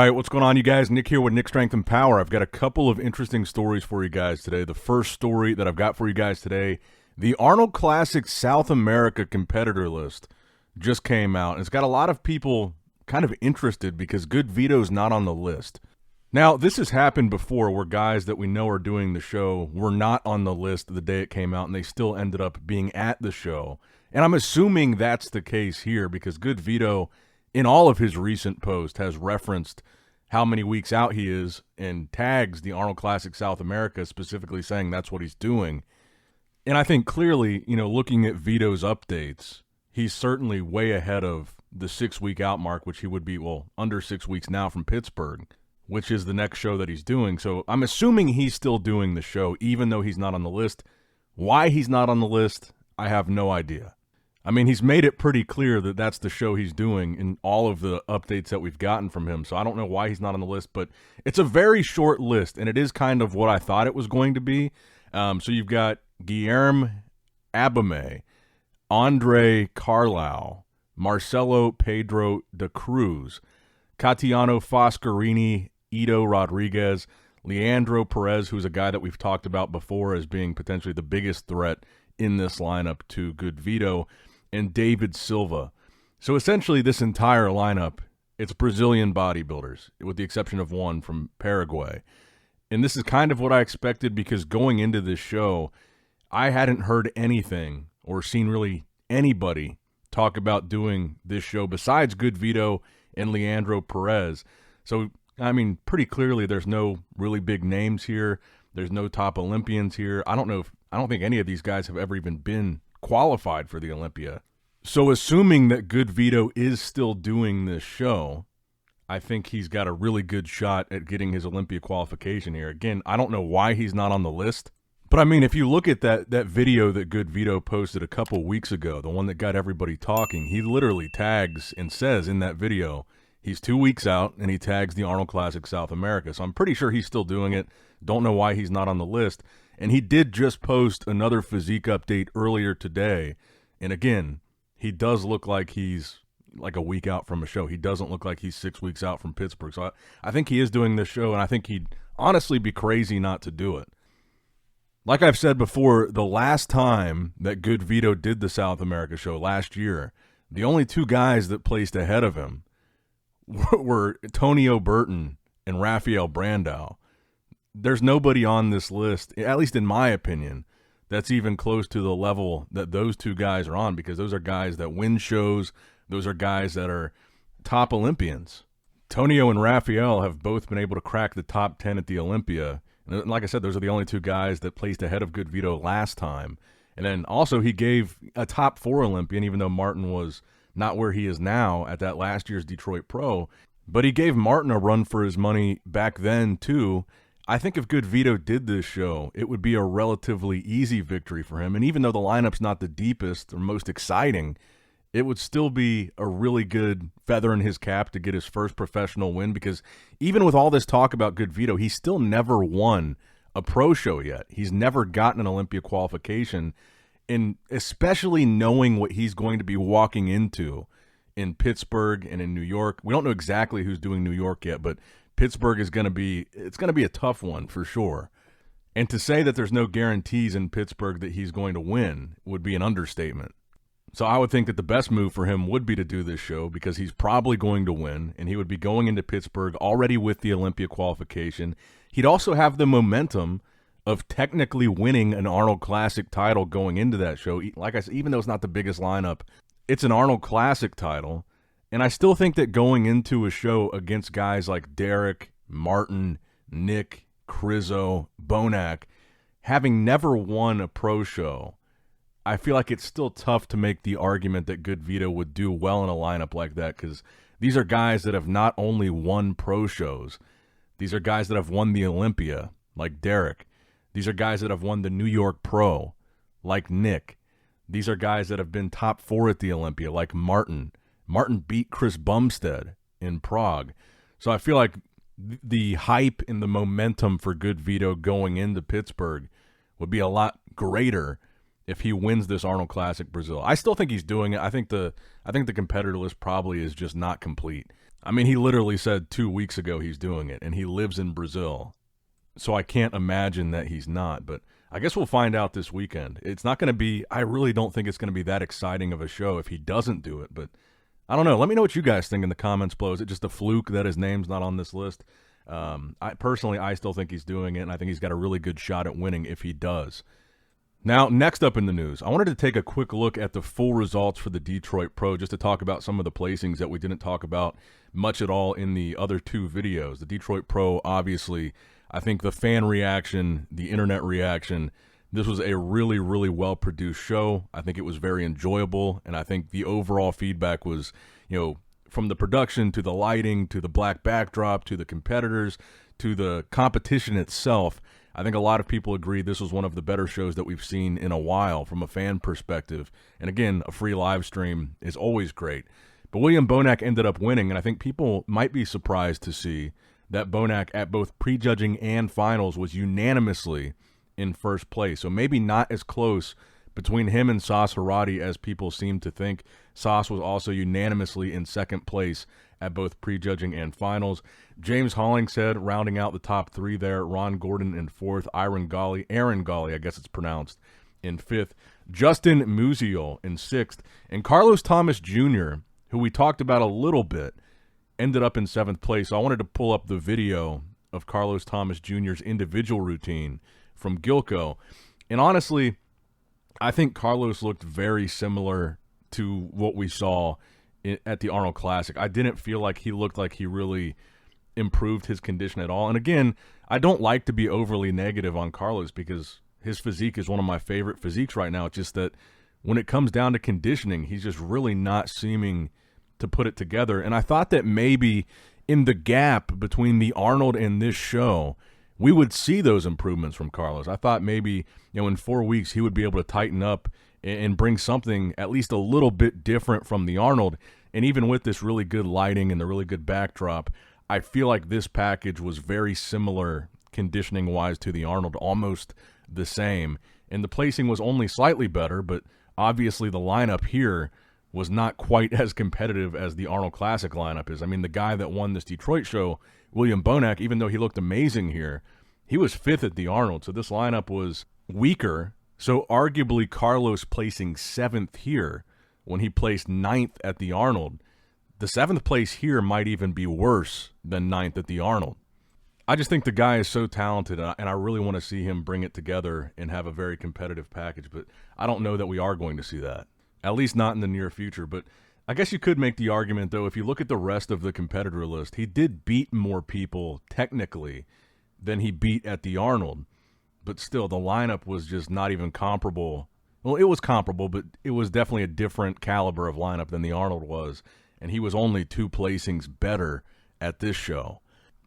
right, what's going on, you guys? Nick here with Nick Strength and Power. I've got a couple of interesting stories for you guys today. The first story that I've got for you guys today, the Arnold Classic South America competitor list just came out. It's got a lot of people kind of interested because Goodvito's not on the list. Now, this has happened before where guys that we know are doing the show were not on the list the day it came out, and they still ended up being at the show. And I'm assuming that's the case here because Goodvito, in all of his recent posts, has referenced how many weeks out he is and tags the Arnold Classic South America, specifically saying that's what he's doing. And I think clearly, looking at Vito's updates, he's certainly way ahead of the 6-week out mark, which he would be, under 6 weeks now from Pittsburgh, which is the next show that he's doing. So I'm assuming he's still doing the show, even though he's not on the list. Why he's not on the list, I have no idea. I mean, he's made it pretty clear that that's the show he's doing in all of the updates that we've gotten from him. So I don't know why he's not on the list, but it's a very short list, and it is kind of what I thought it was going to be. So you've got Guilherme Abame, Andre Carlau, Marcelo Pedro da Cruz, Catiano Foscarini, Ido Rodriguez, Leandro Perez, who's a guy that we've talked about before as being potentially the biggest threat in this lineup to Goodvito, and David Silva. So essentially this entire lineup, it's Brazilian bodybuilders, with the exception of one from Paraguay. And this is kind of what I expected because going into this show, I hadn't heard anything or seen really anybody talk about doing this show besides Goodvito and Leandro Perez. So, I mean, pretty clearly there's no really big names here. There's no top Olympians here. I don't think any of these guys have ever even been qualified for the Olympia. So assuming that Goodvito is still doing this show, I think he's got a really good shot at getting his Olympia qualification here. Again, I don't know why he's not on the list. But I mean, if you look at that video that Goodvito posted a couple weeks ago, the one that got everybody talking, he literally tags and says in that video, he's 2 weeks out, and he tags the Arnold Classic South America. So I'm pretty sure he's still doing it. Don't know why he's not on the list. And he did just post another physique update earlier today. And again, he does look like he's like a week out from a show. He doesn't look like he's 6 weeks out from Pittsburgh. So I think he is doing this show, and I think he'd honestly be crazy not to do it. Like I've said before, the last time that Goodvito did the South America show last year, the only two guys that placed ahead of him were Tonio Burton and Rafael Brandao. There's nobody on this list, at least in my opinion, that's even close to the level that those two guys are on, because those are guys that win shows. Those are guys that are top Olympians. Tonio and Rafael have both been able to crack the top 10 at the Olympia. And like I said, those are the only two guys that placed ahead of Goodvito last time. And then also he gave a top 4 Olympian, even though Martin was not where he is now at that last year's Detroit Pro. But he gave Martin a run for his money back then, too. I think if Goodvito did this show, it would be a relatively easy victory for him. And even though the lineup's not the deepest or most exciting, it would still be a really good feather in his cap to get his first professional win, because even with all this talk about Goodvito, he still never won a pro show yet. He's never gotten an Olympia qualification, and especially knowing what he's going to be walking into in Pittsburgh and in New York. We don't know exactly who's doing New York yet, but Pittsburgh is going to be a tough one for sure. And to say that there's no guarantees in Pittsburgh that he's going to win would be an understatement. So I would think that the best move for him would be to do this show, because he's probably going to win, and he would be going into Pittsburgh already with the Olympia qualification. He'd also have the momentum of technically winning an Arnold Classic title going into that show. Like I said, even though it's not the biggest lineup, it's an Arnold Classic title. And I still think that going into a show against guys like Derek, Martin, Nick, Crizzo, Bonac, having never won a pro show, I feel like it's still tough to make the argument that Goodvito would do well in a lineup like that, because these are guys that have not only won pro shows, these are guys that have won the Olympia, like Derek. These are guys that have won the New York Pro, like Nick. These are guys that have been top 4 at the Olympia, like Martin. Martin beat Chris Bumstead in Prague. So I feel like the hype and the momentum for Goodvito going into Pittsburgh would be a lot greater if he wins this Arnold Classic Brazil. I still think he's doing it. I think the competitor list probably is just not complete. I mean, he literally said 2 weeks ago he's doing it, and he lives in Brazil. So I can't imagine that he's not, but I guess we'll find out this weekend. It's not going to be, I really don't think it's going to be that exciting of a show if he doesn't do it, but I don't know. Let me know what you guys think in the comments below. Is it just a fluke that his name's not on this list? I still think he's doing it, and I think he's got a really good shot at winning if he does. Now, next up in the news, I wanted to take a quick look at the full results for the Detroit Pro just to talk about some of the placings that we didn't talk about much at all in the other 2 videos. The Detroit Pro, obviously, I think the fan reaction, the internet reaction, this was a really, really well-produced show. I think it was very enjoyable, and I think the overall feedback was, from the production to the lighting to the black backdrop to the competitors to the competition itself, I think a lot of people agree this was one of the better shows that we've seen in a while from a fan perspective. And again, a free live stream is always great. But William Bonac ended up winning, and I think people might be surprised to see that Bonac at both prejudging and finals was unanimously in first place. So maybe not as close between him and Sas Harati as people seem to think. Sas was also unanimously in second place at both prejudging and finals. James Hollingshead rounding out the top 3 there. Ron Gordon in 4th. Aaron Gawley, I guess it's pronounced, in 5th. Justin Musial in 6th. And Carlos Thomas Jr., who we talked about a little bit, ended up in 7th place. So I wanted to pull up the video of Carlos Thomas Jr.'s individual routine from Gilco. And honestly, I think Carlos looked very similar to what we saw at the Arnold Classic. I didn't feel like he looked like he really improved his condition at all. And again, I don't like to be overly negative on Carlos because his physique is one of my favorite physiques right now. It's just that when it comes down to conditioning, he's just really not seeming to put it together. And I thought that maybe in the gap between the Arnold and this show, we would see those improvements from Carlos. I thought maybe, in 4 weeks he would be able to tighten up and bring something at least a little bit different from the Arnold. And even with this really good lighting and the really good backdrop, I feel like this package was very similar conditioning-wise to the Arnold, almost the same. And the placing was only slightly better, but obviously the lineup here was not quite as competitive as the Arnold Classic lineup is. I mean, the guy that won this Detroit show, William Bonac, even though he looked amazing here, he was 5th at the Arnold. So this lineup was weaker. So arguably Carlos placing 7th here when he placed 9th at the Arnold, the 7th place here might even be worse than 9th at the Arnold. I just think the guy is so talented, and I really want to see him bring it together and have a very competitive package, but I don't know that we are going to see that, at least not in the near future. But I guess you could make the argument, though, if you look at the rest of the competitor list, he did beat more people technically than he beat at the Arnold, but still the lineup was just not even comparable. Well, it was comparable, but it was definitely a different caliber of lineup than the Arnold was, and he was only 2 placings better at this show.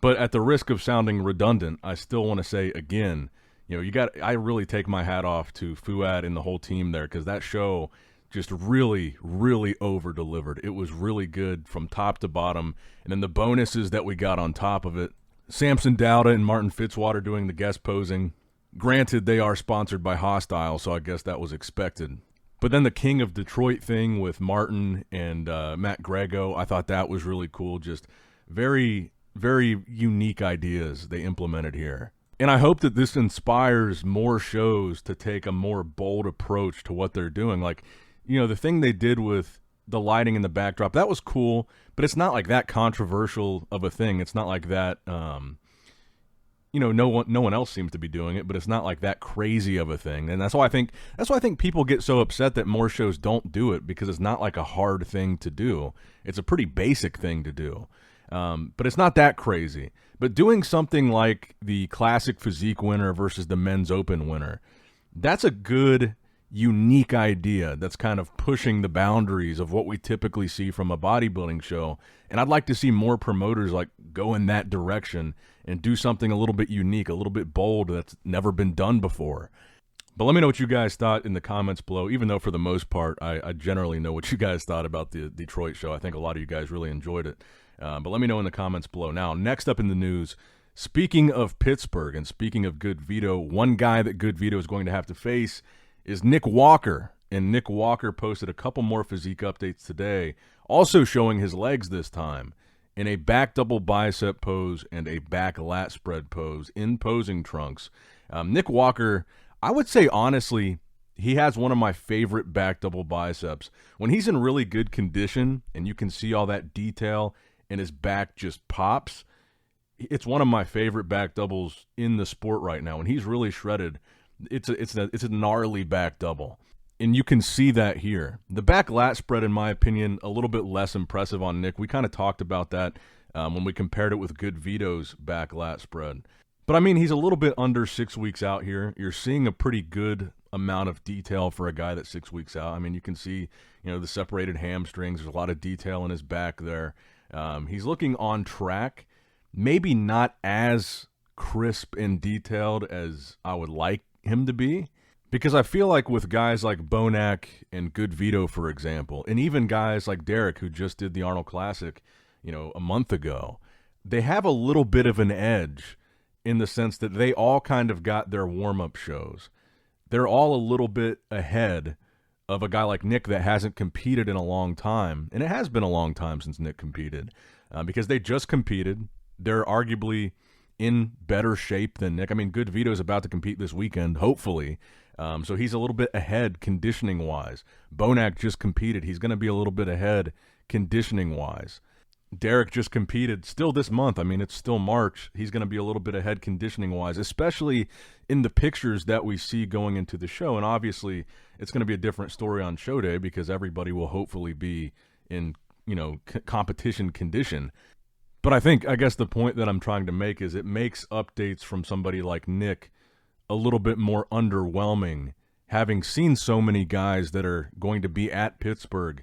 But at the risk of sounding redundant, I still want to say again, I really take my hat off to Fouad and the whole team there, because that show just really, really over-delivered. It was really good from top to bottom, and then the bonuses that we got on top of it. Samson Dowda and Martin Fitzwater doing the guest posing. Granted, they are sponsored by Hostile, so I guess that was expected. But then the King of Detroit thing with Martin and Matt Grego, I thought that was really cool. Just very, very unique ideas they implemented here. And I hope that this inspires more shows to take a more bold approach to what they're doing. Like, the thing they did with the lighting and the backdrop, that was cool, but it's not like that controversial of a thing. It's not like that, no one else seems to be doing it, but it's not like that crazy of a thing. And that's why I think people get so upset that more shows don't do it, because it's not like a hard thing to do. It's a pretty basic thing to do. But it's not that crazy. But doing something like the Classic Physique winner versus the Men's Open winner, that's a good, unique idea that's kind of pushing the boundaries of what we typically see from a bodybuilding show. And I'd like to see more promoters go in that direction and do something a little bit unique, a little bit bold that's never been done before. But let me know what you guys thought in the comments below, even though for the most part, I generally know what you guys thought about the Detroit show. I think a lot of you guys really enjoyed it. But let me know in the comments below. Now, next up in the news, speaking of Pittsburgh and speaking of Goodvito, one guy that Goodvito is going to have to face is Nick Walker. And Nick Walker posted a couple more physique updates today, also showing his legs this time in a back double bicep pose and a back lat spread pose in posing trunks. Nick Walker, I would say honestly, he has one of my favorite back double biceps. When he's in really good condition and you can see all that detail and his back just pops, it's one of my favorite back doubles in the sport right now. When he's really shredded, it's a gnarly back double. And you can see that here. The back lat spread, in my opinion, a little bit less impressive on Nick. We kind of talked about that when we compared it with Goodvito's back lat spread. But, I mean, he's a little bit under 6 weeks out here. You're seeing a pretty good amount of detail for a guy that's 6 weeks out. I mean, you can see, the separated hamstrings. There's a lot of detail in his back there. He's looking on track. Maybe not as crisp and detailed as I would like him to be. Because I feel like with guys like Bonac and Goodvito, for example, and even guys like Derek, who just did the Arnold Classic, a month ago, they have a little bit of an edge in the sense that they all kind of got their warm-up shows. They're all a little bit ahead of a guy like Nick that hasn't competed in a long time. And it has been a long time since Nick competed because they just competed. They're arguably in better shape than Nick. I mean, Goodvito's about to compete this weekend, hopefully. So he's a little bit ahead conditioning-wise. Bonac just competed. He's going to be a little bit ahead conditioning-wise. Derek just competed still this month. I mean, it's still March. He's going to be a little bit ahead conditioning-wise, especially in the pictures that we see going into the show. And obviously, it's going to be a different story on show day because everybody will hopefully be in, competition condition. But I guess the point that I'm trying to make is it makes updates from somebody like Nick a little bit more underwhelming, having seen so many guys that are going to be at Pittsburgh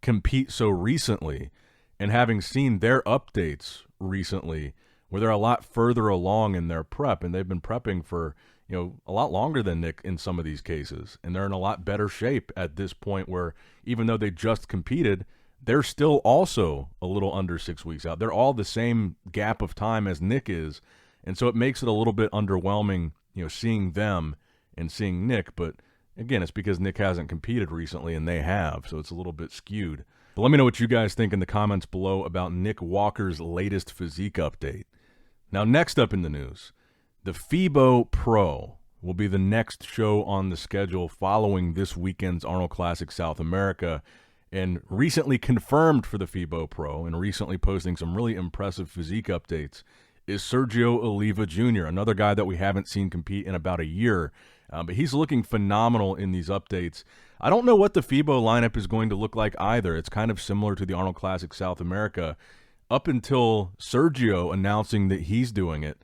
compete so recently, and having seen their updates recently where they're a lot further along in their prep, and they've been prepping for, a lot longer than Nick in some of these cases, and they're in a lot better shape at this point where even though they just competed, they're still also a little under 6 weeks out. They're all the same gap of time as Nick is, and so it makes it a little bit underwhelming seeing them and seeing Nick. But again, it's because Nick hasn't competed recently and they have, so it's a little bit skewed. But let me know what you guys think in the comments below about Nick Walker's latest physique update. Now, next up in the news, the Fibo Pro will be the next show on the schedule following this weekend's Arnold Classic South America, and recently confirmed for the Fibo Pro and recently posting some really impressive physique updates is Sergio Oliva Jr., another guy that we haven't seen compete in about a year. But he's looking phenomenal in these updates. I don't know what the Fibo lineup is going to look like either. It's kind of similar to the Arnold Classic South America. Up until Sergio announcing that he's doing it,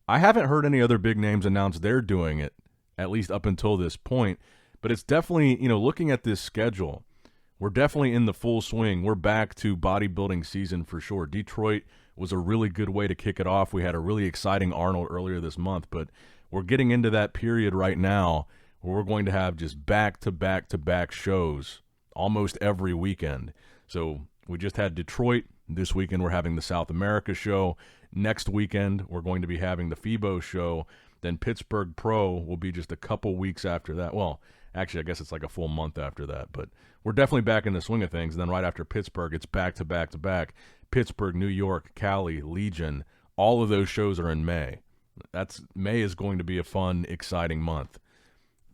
I haven't heard any other big names announce they're doing it, at least up until this point. But it's definitely, looking at this schedule, we're definitely in the full swing. We're back to bodybuilding season for sure. Detroit was a really good way to kick it off. We had a really exciting Arnold earlier this month, but we're getting into that period right now where we're going to have just back-to-back-to-back shows almost every weekend. So we just had Detroit. This weekend we're having the South America show. Next weekend we're going to be having the Fibo show. Then Pittsburgh Pro will be just a couple weeks after that. Well, actually, I guess it's like a full month after that, but we're definitely back in the swing of things. And then right after Pittsburgh, it's back-to-back-to-back. Pittsburgh, New York, Cali, Legion, all of those shows are in May. May is going to be a fun, exciting month.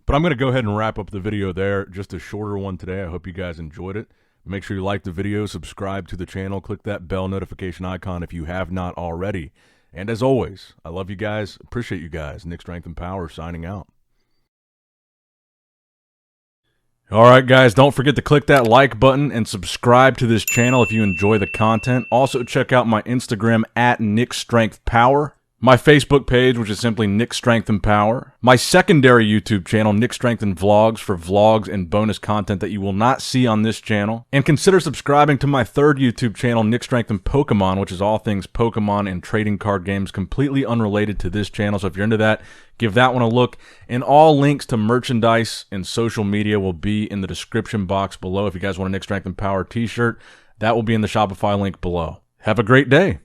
But I'm going to go ahead and wrap up the video there. Just a shorter one today. I hope you guys enjoyed it. Make sure you like the video, subscribe to the channel, click that bell notification icon if you have not already. And as always, I love you guys, appreciate you guys. Nick Strength and Power signing out. All right, guys, don't forget to click that like button and subscribe to this channel if you enjoy the content. Also, check out my Instagram at Nick Strength Power. My Facebook page, which is simply Nick Strength and Power. My secondary YouTube channel, Nick Strength and Vlogs, for vlogs and bonus content that you will not see on this channel. And consider subscribing to my third YouTube channel, Nick Strength and Pokemon, which is all things Pokemon and trading card games, completely unrelated to this channel. So if you're into that, give that one a look. And all links to merchandise and social media will be in the description box below. If you guys want a Nick Strength and Power t-shirt, that will be in the Shopify link below. Have a great day.